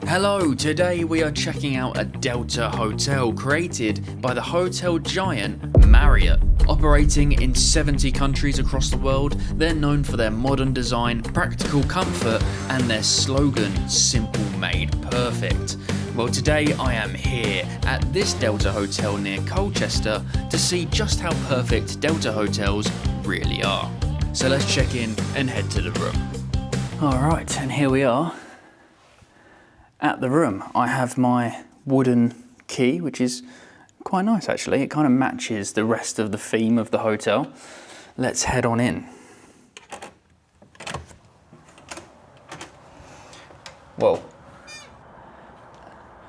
Hello, today we are checking out a Delta hotel created by the hotel giant Marriott. Operating in 70 countries across the world, they're known for their modern design, practical comfort, and their slogan, Simple Made Perfect. Well, today I am here at this Delta hotel near Colchester to see just how perfect Delta hotels really are. So let's check in and head to the room. Alright, and here we are. At the room, I have my wooden key, which is quite nice actually. It kind of matches the rest of the theme of the hotel. Let's head on in. Well,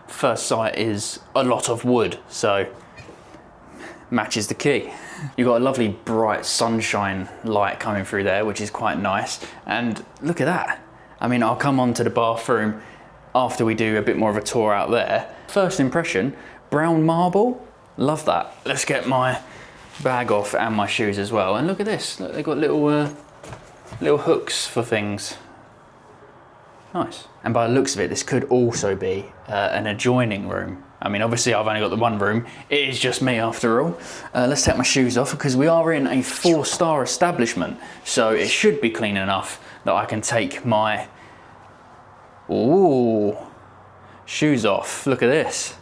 first sight is a lot of wood, so matches the key. You've got a lovely bright sunshine light coming through there, which is quite nice. And look at that. I mean, I'll come on to the bathroom after we do a bit more of a tour out there. First impression, brown marble, love that. Let's get my bag off and my shoes as well. And look at this, look, they've got little hooks for things. Nice. And by the looks of it, this could also be an adjoining room. I mean, obviously I've only got the one room. It is just me after all. Let's take my shoes off because we are in a 4-star establishment. So it should be clean enough that I can take my shoes off. Look at this.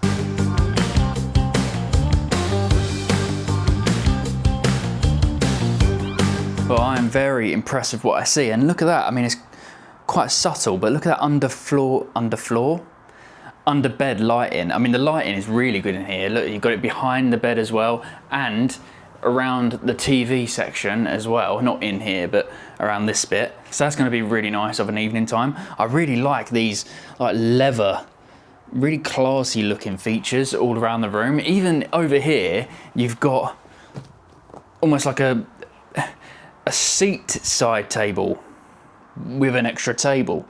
Well, I am very impressed with what I see, and look at that. I mean, it's quite subtle, but look at that under bed lighting. I mean, the lighting is really good in here. Look, you've got it behind the bed as well, and around the TV section as well. Not in here, but around this bit. So that's going to be really nice of an evening time. I really like these like leather, really classy looking features all around the room. Even over here, you've got almost like a seat side table with an extra table.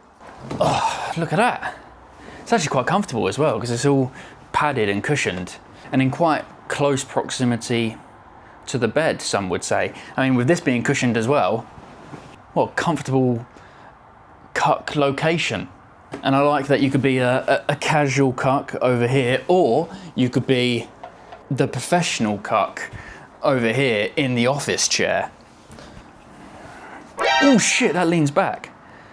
Oh, look at that. It's actually quite comfortable as well because it's all padded and cushioned and in quite close proximity to the bed, some would say. I mean, with this being cushioned as well, what a comfortable cuck location. And I like that you could be a casual cuck over here, or you could be the professional cuck over here in the office chair. Oh shit, that leans back.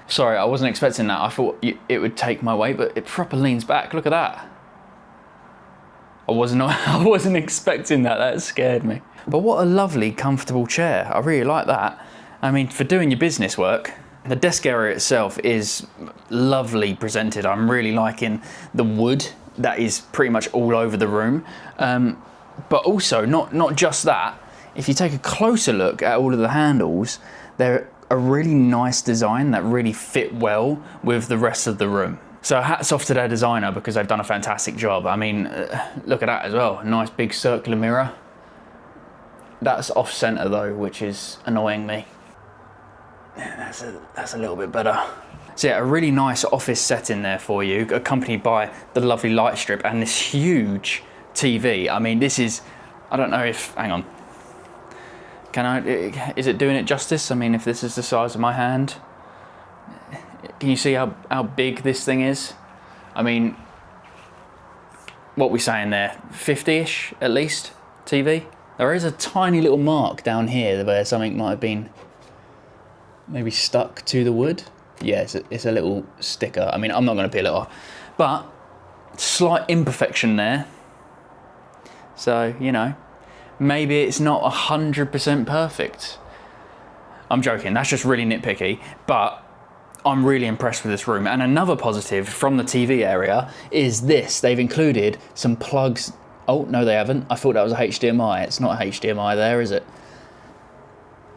Sorry, I wasn't expecting that. I thought it would take my weight, but it proper leans back. Look at that. I wasn't expecting that. That scared me. But what a lovely, comfortable chair. I really like that. I mean, for doing your business work, the desk area itself is lovely presented. I'm really liking the wood that is pretty much all over the room. But also, not just that. If you take a closer look at all of the handles, they're a really nice design that really fit well with the rest of the room. So hats off to their designer because they've done a fantastic job. I mean, look at that as well. Nice big circular mirror. That's off center though, which is annoying me. Yeah, that's a little bit better. So yeah, a really nice office setting there for you, accompanied by the lovely light strip and this huge TV. I mean, this is, I don't know if, hang on. Is it doing it justice? I mean, if this is the size of my hand, can you see how big this thing is? I mean, what are we saying there? 50-ish at least TV? There is a tiny little mark down here where something might have been maybe stuck to the wood. Yeah, it's a little sticker. I mean, I'm not going to peel it off, but slight imperfection there. So, you know, maybe it's not 100% perfect. I'm joking, that's just really nitpicky, but I'm really impressed with this room. And another positive from the TV area is this. They've included some plugs. Oh, no, they haven't. I thought that was a HDMI. It's not a HDMI there, is it?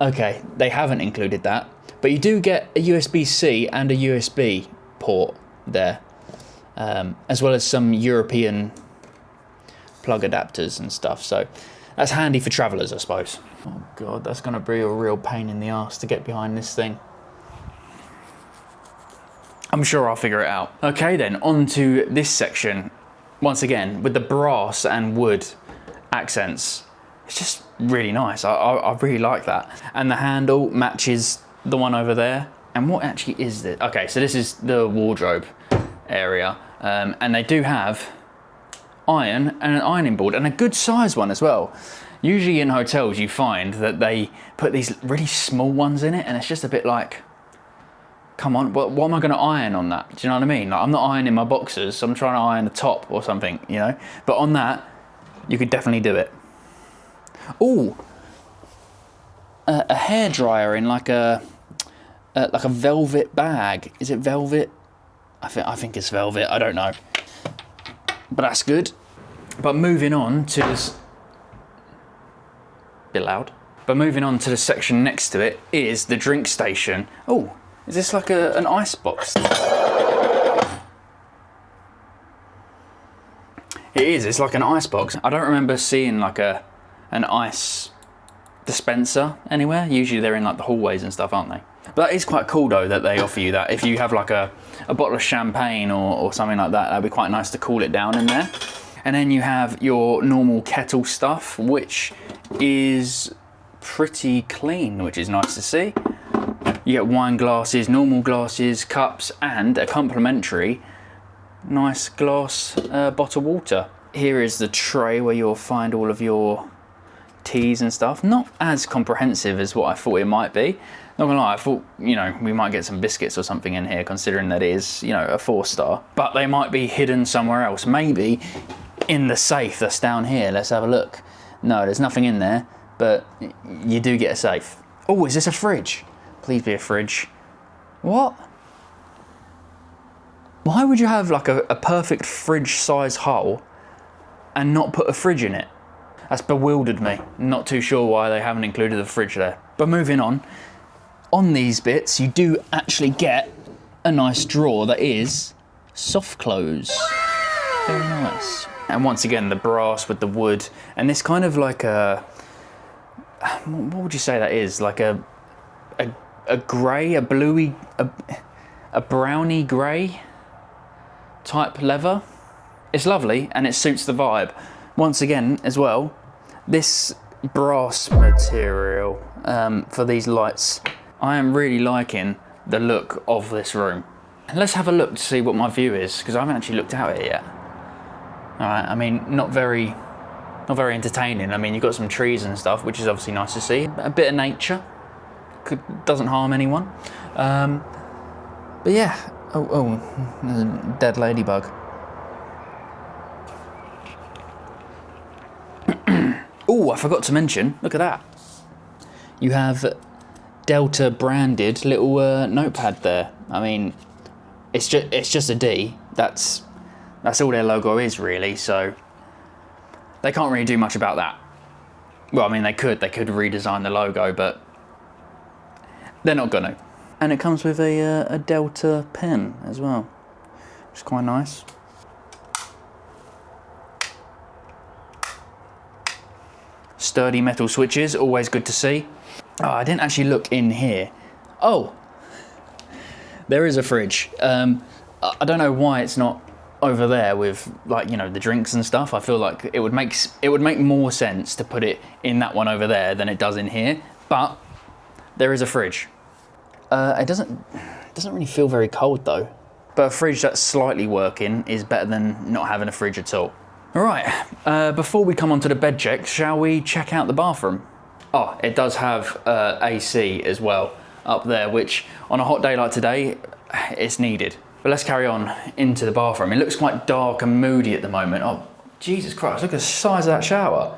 Okay, they haven't included that. But you do get a USB-C and a USB port there, as well as some European plug adapters and stuff. So that's handy for travellers, I suppose. Oh God, that's gonna be a real pain in the arse to get behind this thing. I'm sure I'll figure it out. Okay then, on to this section. Once again, with the brass and wood accents. It's just really nice. I really like that. And the handle matches the one over there. And what actually is this? Okay, so this is the wardrobe area, and they do have iron and an ironing board, and a good size one as well. Usually in hotels you find that they put these really small ones in it, and it's just a bit like, come on, what am I going to iron on that? Do you know what I mean? Like, I'm not ironing my boxers, I'm trying to iron a top or something, you know? But on that, you could definitely do it. Ooh, a hairdryer in like a velvet bag. Is it velvet? I think it's velvet, I don't know. But that's good. But moving on to this, bit loud. But moving on to the section next to it is the drink station. Oh, is this like an ice box? It is, it's like an ice box. I don't remember seeing like an ice dispenser anywhere. Usually they're in like the hallways and stuff, aren't they? But that is quite cool though, that they offer you that. If you have like a bottle of champagne or something like that, that'd be quite nice to cool it down in there. And then you have your normal kettle stuff, which is pretty clean, which is nice to see. You get wine glasses, normal glasses, cups, and a complimentary nice glass bottle of water. Here is the tray where you'll find all of your teas and stuff. Not as comprehensive as what I thought it might be. Not gonna lie, I thought, you know, we might get some biscuits or something in here, considering that it is, you know, a 4-star. But they might be hidden somewhere else. Maybe in the safe that's down here. Let's have a look. No, there's nothing in there, but you do get a safe. Oh, is this a fridge? Please be a fridge. What? Why would you have like a perfect fridge size hole and not put a fridge in it? That's bewildered me. Not too sure why they haven't included the fridge there. But moving on these bits, you do actually get a nice drawer that is soft close. Very nice. And once again, the brass with the wood, and this kind of like a, what would you say that is? Like a grey, a bluey, a browny grey type leather. It's lovely and it suits the vibe. Once again as well, this brass material for these lights, I am really liking the look of this room. Let's have a look to see what my view is, because I haven't actually looked out here yet. All right, I mean, not very entertaining. I mean, you've got some trees and stuff, which is obviously nice to see. A bit of nature, doesn't harm anyone. But yeah, oh, there's a dead ladybug. Oh, I forgot to mention, look at that. You have Delta branded little notepad there. I mean, it's just a D. That's all their logo is really, so they can't really do much about that. Well, I mean, they could redesign the logo, but they're not gonna. And it comes with a Delta pen as well, which is quite nice. Sturdy metal switches, always good to see. Oh, I didn't actually look in here. Oh, there is a fridge. I don't know why it's not over there with, like, you know, the drinks and stuff. I feel like it would make more sense to put it in that one over there than it does in here. But there is a fridge. It doesn't really feel very cold though. But a fridge that's slightly working is better than not having a fridge at all. All right, before we come on to the bed check, shall we check out the bathroom? Oh, it does have AC as well up there, which on a hot day like today, it's needed. But let's carry on into the bathroom. It looks quite dark and moody at the moment. Oh, Jesus Christ, look at the size of that shower.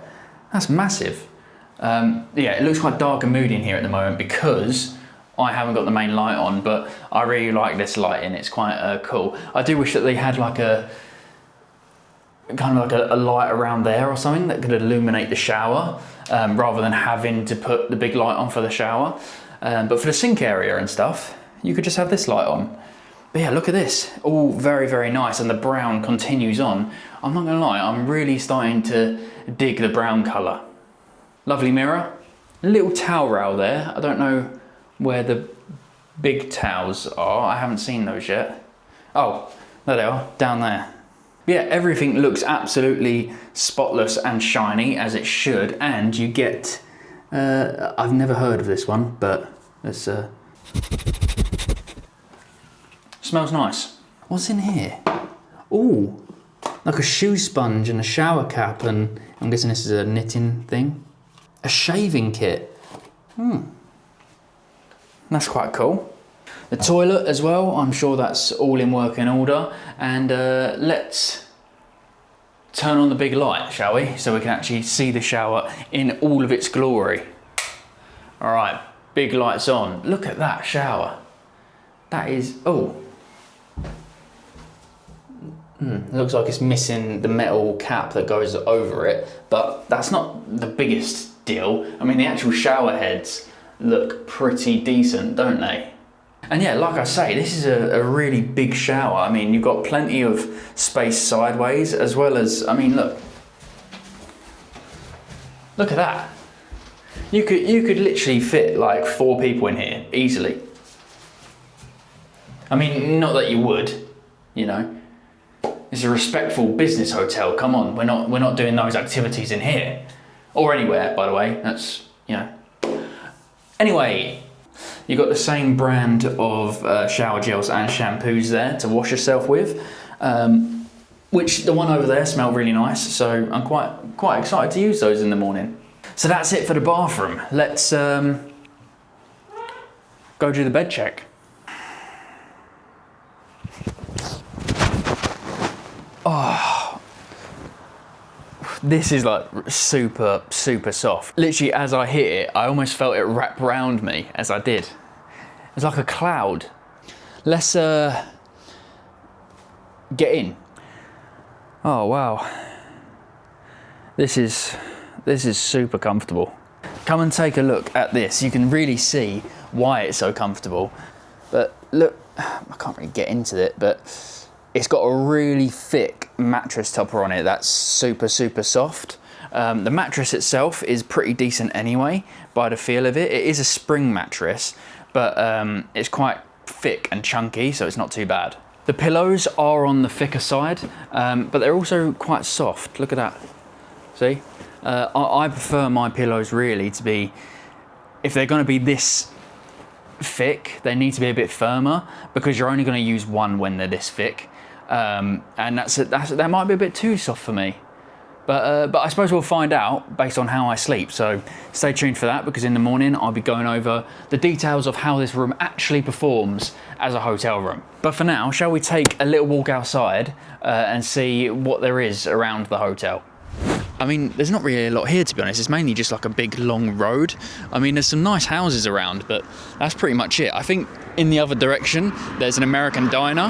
That's massive. Yeah, it looks quite dark and moody in here at the moment because I haven't got the main light on, but I really like this lighting. It's quite cool. I do wish that they had like a light around there or something that could illuminate the shower rather than having to put the big light on for the shower. But for the sink area and stuff, you could just have this light on. But yeah, look at this. All very, very nice, and the brown continues on. I'm not gonna lie, I'm really starting to dig the brown colour. Lovely mirror. Little towel rail there. I don't know where the big towels are. I haven't seen those yet. Oh, there they are, down there. Yeah, everything looks absolutely spotless and shiny, as it should, and you get, I've never heard of this one, but it's, smells nice. What's in here? Ooh, like a shoe sponge and a shower cap, and I'm guessing this is a knitting thing. A shaving kit. That's quite cool. The toilet as well, I'm sure that's all in working order. And let's turn on the big light, shall we? So we can actually see the shower in all of its glory. All right, big lights on. Look at that shower. That is, looks like it's missing the metal cap that goes over it, but that's not the biggest deal. I mean, the actual shower heads look pretty decent, don't they? And yeah, like I say, this is a really big shower. I mean, you've got plenty of space sideways, as well as, I mean, look at that. You could literally fit like 4 people in here easily. I mean, not that you would, you know. It's a respectful business hotel. Come on, we're not doing those activities in here or anywhere. By the way, that's, you know. Anyway, you've got the same brand of shower gels and shampoos there to wash yourself with, which the one over there smelled really nice. So I'm quite excited to use those in the morning. So that's it for the bathroom. Let's go do the bed check. Oh, this is like super soft. Literally, as I hit it, I almost felt it wrap around me as I did. It was like a cloud. Let's get in. Oh wow, this is super comfortable. Come and take a look at this. You can really see why it's so comfortable. But look, I can't really get into it, but it's got a really thick mattress topper on it that's super soft. The mattress itself is pretty decent anyway, by the feel of it. It is a spring mattress, but it's quite thick and chunky, so it's not too bad. The pillows are on the thicker side, but they're also quite soft. Look at that. See? I prefer my pillows really to be, if they're going to be this thick, they need to be a bit firmer, because you're only going to use one when they're this thick. And that might be a bit too soft for me, but I suppose we'll find out based on how I sleep. So stay tuned for that, because in the morning I'll be going over the details of how this room actually performs as a hotel room. But for now, shall we take a little walk outside and see what there is around the hotel? I mean, there's not really a lot here, to be honest. It's mainly just like a big long road. I mean, there's some nice houses around, but that's pretty much it. I think in the other direction, there's an American diner,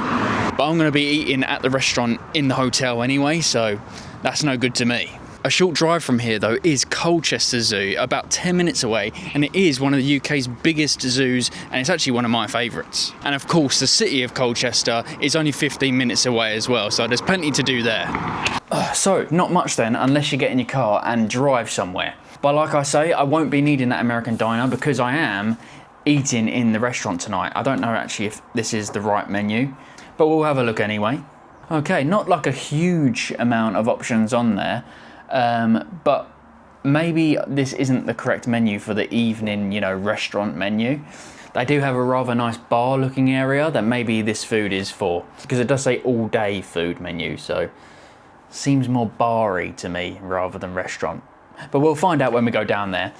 but I'm gonna be eating at the restaurant in the hotel anyway, so that's no good to me. A short drive from here though is Colchester Zoo, about 10 minutes away, and it is one of the UK's biggest zoos, and it's actually one of my favourites. And of course, the city of Colchester is only 15 minutes away as well, so there's plenty to do there. So, not much then, unless you get in your car and drive somewhere. But like I say, I won't be needing that American diner, because I am eating in the restaurant tonight. I don't know actually if this is the right menu, but we'll have a look anyway. Okay, not like a huge amount of options on there, but maybe this isn't the correct menu for the evening, you know, restaurant menu. They do have a rather nice bar looking area that maybe this food is for, because it does say all day food menu, so seems more bar-y to me rather than restaurant. But we'll find out when we go down there.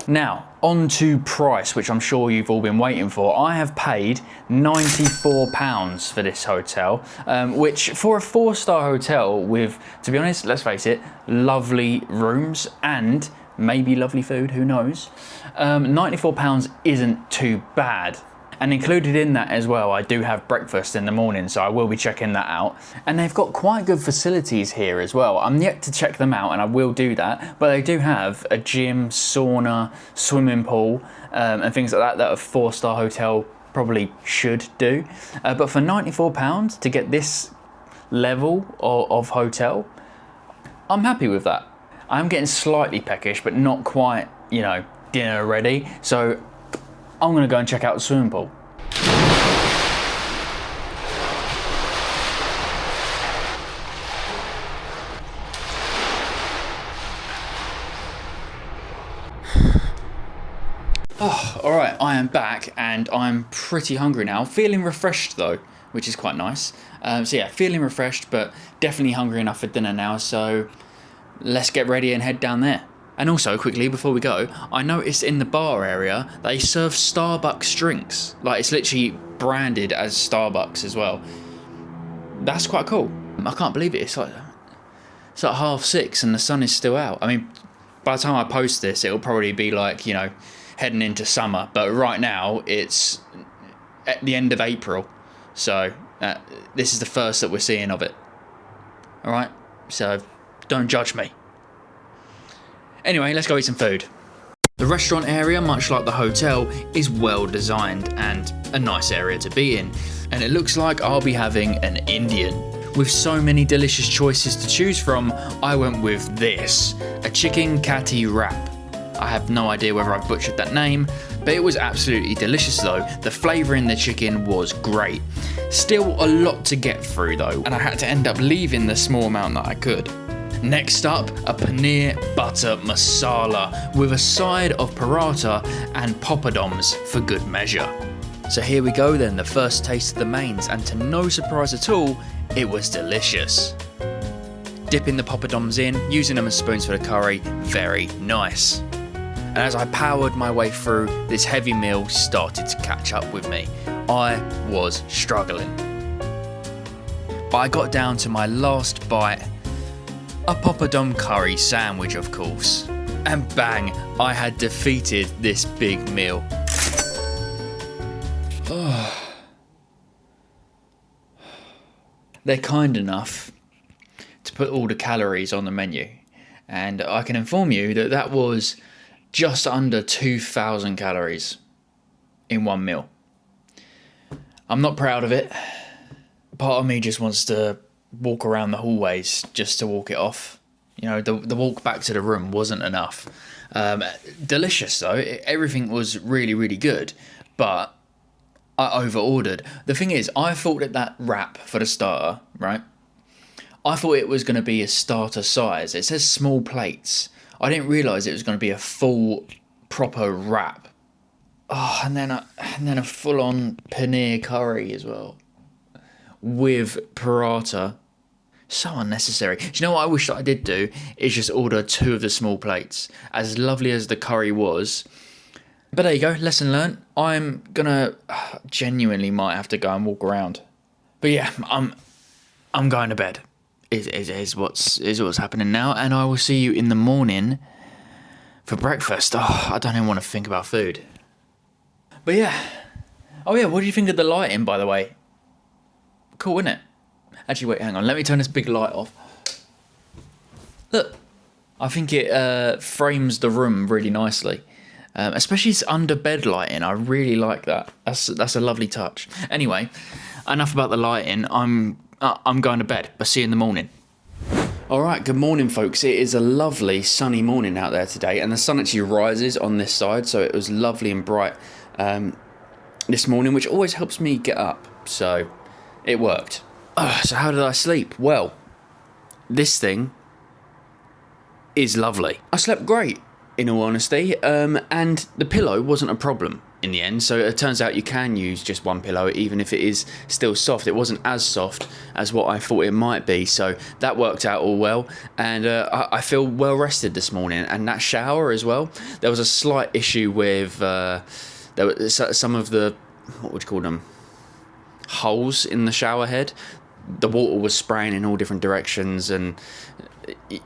Now, on to price, which I'm sure you've all been waiting for. I have paid £94 for this hotel, which for a 4-star hotel with, to be honest, let's face it, lovely rooms and maybe lovely food, who knows. £94 isn't too bad. And included in that as well, I do have breakfast in the morning, so I will be checking that out. And they've got quite good facilities here as well. I'm yet to check them out, and I will do that. But they do have a gym, sauna, swimming pool, and things like that a 4-star hotel probably should do. But for £94 to get this level of hotel, I'm happy with that. I'm getting slightly peckish, but not quite, you know, dinner ready. So I'm gonna go and check out the swimming pool. Oh, all right, I am back and I'm pretty hungry now. Feeling refreshed though, which is quite nice. So yeah, feeling refreshed, but definitely hungry enough for dinner now. So let's get ready and head down there. And also, quickly, before we go, I noticed in the bar area, they serve Starbucks drinks. Like, it's literally branded as Starbucks as well. That's quite cool. I can't believe it. It's like 6:30 and the sun is still out. I mean, by the time I post this, it'll probably be like, you know, heading into summer. But right now, it's at the end of April. So, this is the first that we're seeing of it. Alright? So, don't judge me. Anyway, let's go eat some food. The restaurant area, much like the hotel, is well designed and a nice area to be in. And it looks like I'll be having an Indian. With so many delicious choices to choose from, I went with this, a chicken kati wrap. I have no idea whether I've butchered that name, but it was absolutely delicious though. The flavour in the chicken was great. Still a lot to get through though, and I had to end up leaving the small amount that I could. Next up, a paneer butter masala with a side of paratha and poppadoms for good measure. So here we go then, the first taste of the mains, and to no surprise at all, it was delicious. Dipping the poppadoms in, using them as spoons for the curry, very nice. And as I powered my way through, this heavy meal started to catch up with me. I was struggling. But I got down to my last bite, a poppadom curry sandwich of course. And bang, I had defeated this big meal. They're kind enough to put all the calories on the menu. And I can inform you that that was just under 2,000 calories in one meal. I'm not proud of it. Part of me just wants to walk around the hallways just to walk it off. You know, the walk back to the room wasn't enough. Delicious though. Everything was really, really good. But I over-ordered. The thing is, I thought that wrap for the starter, right? I thought it was going to be a starter size. It says small plates. I didn't realise it was going to be a full, proper wrap. Oh, and then a full-on paneer curry as well. With paratha. So unnecessary. Do you know what I wish that I did do? Is just order 2 of the small plates. As lovely as the curry was. But there you go, lesson learnt. I'm gonna genuinely might have to go and walk around. But yeah, I'm going to bed. Is what's happening now, and I will see you in the morning for breakfast. Oh, I don't even want to think about food. But yeah. Oh yeah, what do you think of the lighting, by the way? Cool, isn't it? Actually, wait, hang on. Let me turn this big light off. Look, I think it frames the room really nicely. Especially it's under bed lighting. I really like that. That's a lovely touch. Anyway, enough about the lighting. I'm going to bed. I'll see you in the morning. Alright, good morning folks. It is a lovely sunny morning out there today, and the sun actually rises on this side, so it was lovely and bright this morning, which always helps me get up, so it worked. So how did I sleep? Well, this thing is lovely. I slept great, in all honesty, and the pillow wasn't a problem in the end, so it turns out you can use just one pillow even if it is still soft. It wasn't as soft as what I thought it might be, so that worked out all well, and I feel well rested this morning. And that shower as well, there was a slight issue with there were some of the, what would you call them, holes in the shower head. The water was spraying in all different directions, and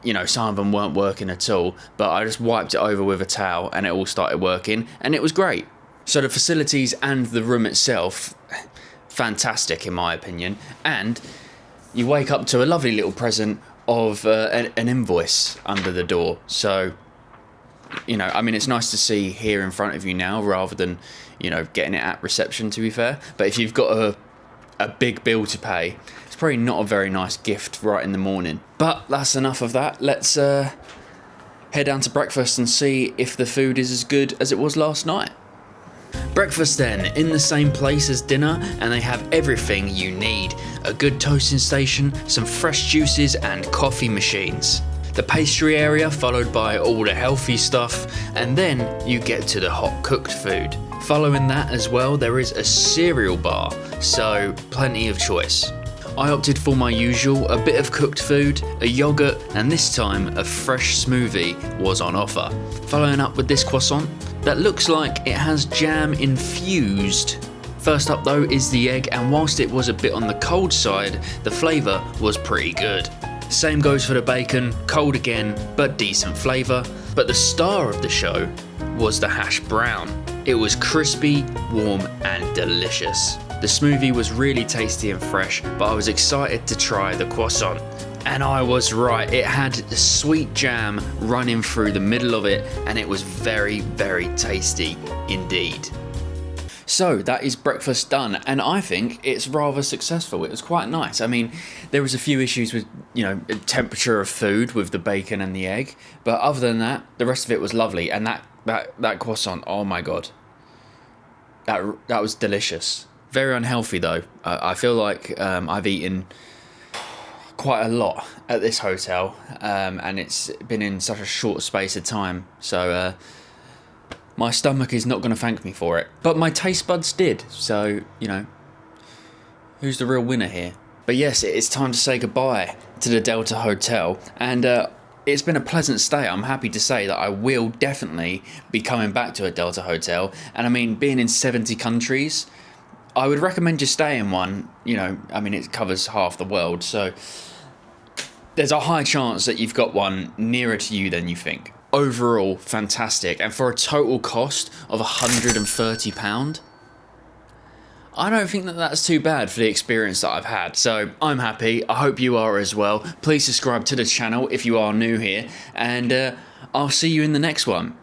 you know, some of them weren't working at all, but I just wiped it over with a towel and it all started working, and it was great. So the facilities and the room itself, fantastic in my opinion. And you wake up to a lovely little present of an invoice under the door. So, you know, I mean, it's nice to see here in front of you now rather than, you know, getting it at reception, to be fair. But if you've got a big bill to pay, it's probably not a very nice gift right in the morning. But that's enough of that. Let's head down to breakfast and see if the food is as good as it was last night. Breakfast then, in the same place as dinner, and they have everything you need. A good toasting station, some fresh juices and coffee machines. The pastry area followed by all the healthy stuff, and then you get to the hot cooked food. Following that as well, there is a cereal bar, so plenty of choice. I opted for my usual, a bit of cooked food, a yogurt, and this time a fresh smoothie was on offer. Following up with this croissant that looks like it has jam infused. First up though is the egg, and whilst it was a bit on the cold side, the flavour was pretty good. Same goes for the bacon, cold again, but decent flavour. But the star of the show was the hash brown. It was crispy, warm, and delicious. The smoothie was really tasty and fresh, but I was excited to try the croissant. And I was right, it had the sweet jam running through the middle of it, and it was very, very tasty indeed. So that is breakfast done, and I think it's rather successful. It was quite nice. I mean, there was a few issues with, temperature of food with the bacon and the egg, but other than that, the rest of it was lovely. And that croissant, oh my god, that was delicious. Very unhealthy though. I feel like I've eaten quite a lot at this hotel, and it's been in such a short space of time. So my stomach is not going to thank me for it. But my taste buds did. So, who's the real winner here? But yes, it's time to say goodbye to the Delta Hotel. And it's been a pleasant stay. I'm happy to say that I will definitely be coming back to a Delta Hotel. And I mean, being in 70 countries, I would recommend you stay in one. It covers half the world, so there's a high chance that you've got one nearer to you than you think. Overall, fantastic, and for a total cost of £130, I don't think that that's too bad for the experience that I've had. So I'm happy. I hope you are as well. Please subscribe to the channel if you are new here, and I'll see you in the next one.